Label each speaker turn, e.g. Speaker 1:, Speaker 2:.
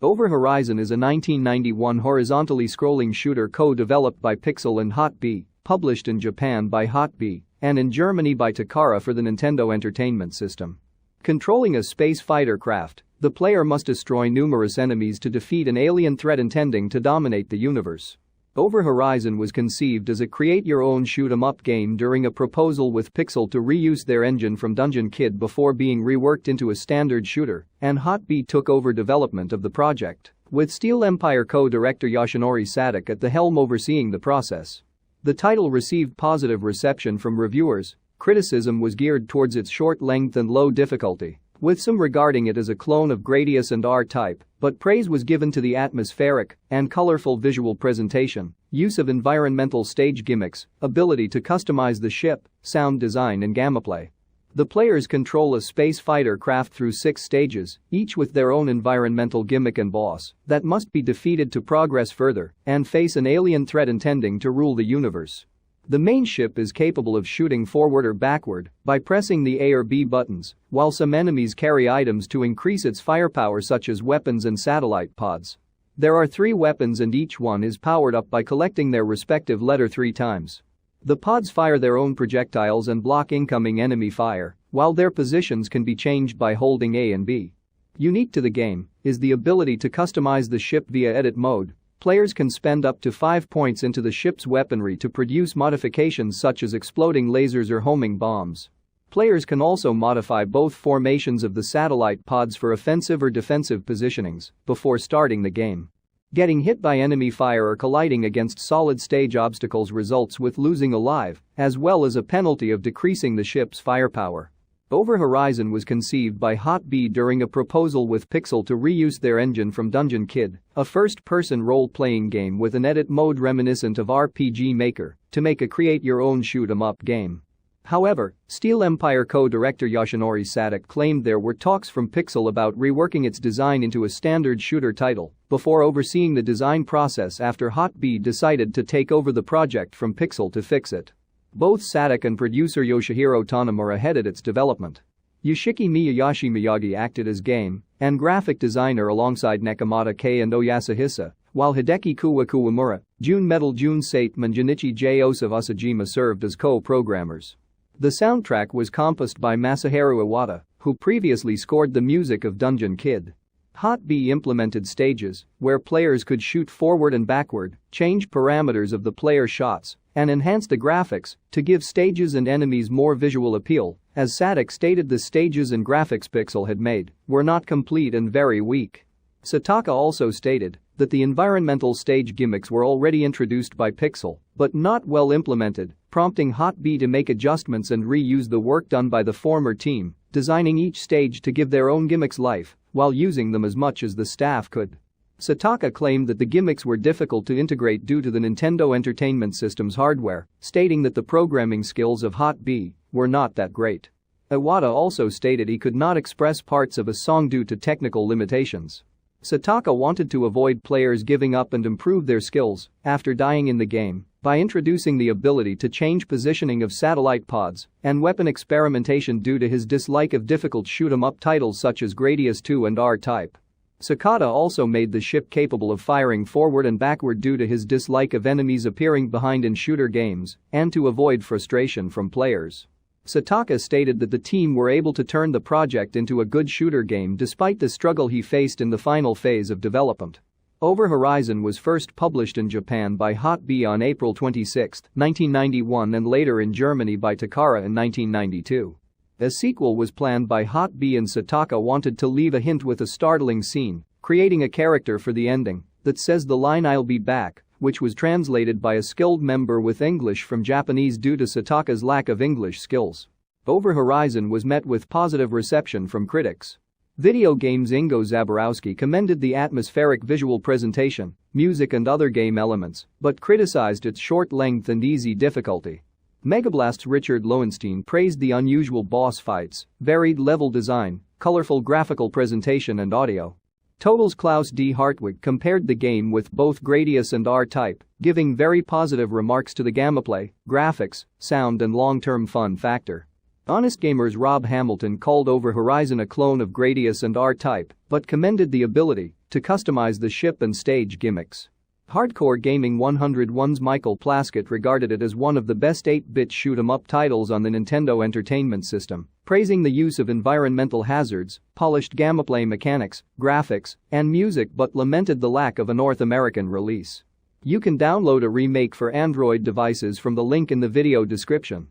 Speaker 1: Over Horizon is a 1991 horizontally scrolling shooter co-developed by Pixel and Hot-B, published in Japan by Hot-B, and in Germany by Takara for the Nintendo Entertainment System. Controlling a space fighter craft, the player must destroy numerous enemies to defeat an alien threat intending to dominate the universe. Over Horizon was conceived as a create-your-own shoot-'em-up game during a proposal with Pixel to reuse their engine from Dungeon Kid before being reworked into a standard shooter, and Hot-B took over development of the project, with Steel Empire co-director Yoshinori Sadak at the helm overseeing the process. The title received positive reception from reviewers. Criticism was geared towards its short length and low difficulty, with some regarding it as a clone of Gradius and R-Type, but praise was given to the atmospheric and colorful visual presentation, use of environmental stage gimmicks, ability to customize the ship, sound design and gameplay. The players control a space fighter craft through 6 stages, each with their own environmental gimmick and boss that must be defeated to progress further and face an alien threat intending to rule the universe. The main ship is capable of shooting forward or backward by pressing the A or B buttons, while some enemies carry items to increase its firepower such as weapons and satellite pods. There are 3 weapons and each one is powered up by collecting their respective letter 3 times. The pods fire their own projectiles and block incoming enemy fire, while their positions can be changed by holding A and B. Unique to the game is the ability to customize the ship via edit mode. Players can spend up to 5 points into the ship's weaponry to produce modifications such as exploding lasers or homing bombs. Players can also modify both formations of the satellite pods for offensive or defensive positionings before starting the game. Getting hit by enemy fire or colliding against solid stage obstacles results with losing a life, as well as a penalty of decreasing the ship's firepower. Over Horizon was conceived by Hot-B during a proposal with Pixel to reuse their engine from Dungeon Kid, a first-person role-playing game with an edit mode reminiscent of RPG Maker, to make a create-your-own shoot-'em-up game. However, Steel Empire co-director Yoshinori Sadak claimed there were talks from Pixel about reworking its design into a standard shooter title before overseeing the design process after Hot-B decided to take over the project from Pixel to fix it. Both Sadak and producer Yoshihiro Tanimura headed its development. Yoshiki Miyayoshi Miyagi acted as game and graphic designer alongside Nekomata Kei and Oyasuhisa, while Hideki Kuwamura, Jun Metal Jun Saitama and Junichi J. Osa of Asajima served as co-programmers. The soundtrack was composed by Masahiro Iwata, who previously scored the music of Dungeon Kid. Hot-B implemented stages where players could shoot forward and backward, change parameters of the player shots, and enhance the graphics to give stages and enemies more visual appeal. As Sadak stated, the stages and graphics Pixel had made were not complete and very weak. Sataka also stated that the environmental stage gimmicks were already introduced by Pixel, but not well implemented, prompting Hot-B to make adjustments and reuse the work done by the former team, designing each stage to give their own gimmicks life while using them as much as the staff could. Sataka claimed that the gimmicks were difficult to integrate due to the Nintendo Entertainment System's hardware, stating that the programming skills of Hot-B were not that great. Iwata also stated he could not express parts of a song due to technical limitations. Sataka wanted to avoid players giving up and improve their skills after dying in the game by introducing the ability to change positioning of satellite pods and weapon experimentation due to his dislike of difficult shoot-'em-up titles such as Gradius 2 and R-Type. Sakata also made the ship capable of firing forward and backward due to his dislike of enemies appearing behind in shooter games and to avoid frustration from players. Sataka stated that the team were able to turn the project into a good shooter game despite the struggle he faced in the final phase of development. Over Horizon was first published in Japan by Hot-B on April 26, 1991 and later in Germany by Takara in 1992. A sequel was planned by Hot-B and Sataka wanted to leave a hint with a startling scene, creating a character for the ending that says the line "I'll be back," which was translated by a skilled member with English from Japanese due to Sataka's lack of English skills. Over Horizon was met with positive reception from critics. Video Games Ingo Zaborowski commended the atmospheric visual presentation, music and other game elements, but criticized its short length and easy difficulty. Megablast's Richard Lowenstein praised the unusual boss fights, varied level design, colorful graphical presentation and audio. Total's Klaus D. Hartwig compared the game with both Gradius and R-Type, giving very positive remarks to the gameplay, graphics, sound and long-term fun factor. Honest Gamer's Rob Hamilton called Over Horizon a clone of Gradius and R-Type, but commended the ability to customize the ship and stage gimmicks. Hardcore Gaming 101's Michael Plaskett regarded it as one of the best 8-bit shoot-'em-up titles on the Nintendo Entertainment System, praising the use of environmental hazards, polished gameplay mechanics, graphics, and music but lamented the lack of a North American release. You can download a remake for Android devices from the link in the video description.